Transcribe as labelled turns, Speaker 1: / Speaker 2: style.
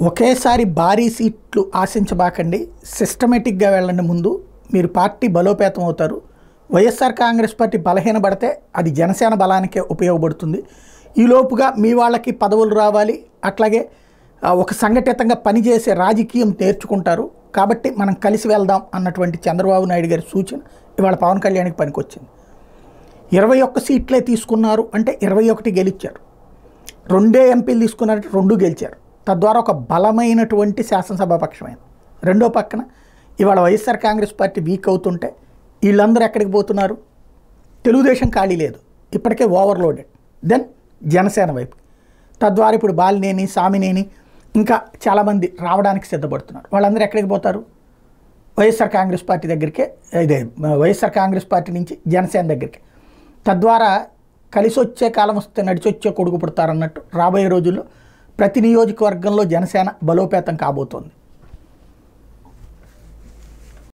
Speaker 1: ఒకేసారి భారీ సీట్లు ఆశించబాకండి. సిస్టమేటిక్గా వెళ్ళండి. ముందు మీరు పార్టీ బలోపేతం అవుతారు. వైఎస్ఆర్ కాంగ్రెస్ పార్టీ బలహీనపడితే అది జనసేన బలానికే ఉపయోగపడుతుంది. ఈలోపుగా మీ వాళ్ళకి పదవులు రావాలి, అట్లాగే ఒక సంఘటితంగా పనిచేసే రాజకీయం నేర్చుకుంటారు. కాబట్టి మనం కలిసి వెళ్దాం అన్నటువంటి చంద్రబాబు నాయుడు గారి సూచన ఇవాళ పవన్ కళ్యాణ్కి పనికొచ్చింది. 21 సీట్లే తీసుకున్నారు అంటే 21 గెలిచారు. 2 ఎంపీలు తీసుకున్నారంటే 2 గెలిచారు. తద్వారా ఒక బలమైనటువంటి శాసనసభాపక్షమైంది. రెండో పక్కన ఇవాళ వైఎస్ఆర్ కాంగ్రెస్ పార్టీ వీక్ అవుతుంటే వీళ్ళందరూ ఎక్కడికి పోతున్నారు? తెలుగుదేశం ఖాళీ లేదు, ఇప్పటికే ఓవర్లోడెడ్. దెన్ జనసేన వైపు. తద్వారా ఇప్పుడు బాలినేని, సామినేని ఇంకా చాలామంది రావడానికి సిద్ధపడుతున్నారు. వాళ్ళందరూ ఎక్కడికి పోతారు? వైఎస్ఆర్ కాంగ్రెస్ పార్టీ దగ్గరికే, ఇదే వైఎస్ఆర్ కాంగ్రెస్ పార్టీ నుంచి జనసేన దగ్గరికి. తద్వారా కలిసి వచ్చే కాలం వస్తే నడిచొచ్చే కొడుకు పుడతారన్నట్టు రాబోయే రోజుల్లో ప్రతి నియోజకవర్గంలో జనసేన బలోపేతం కాబోతోంది.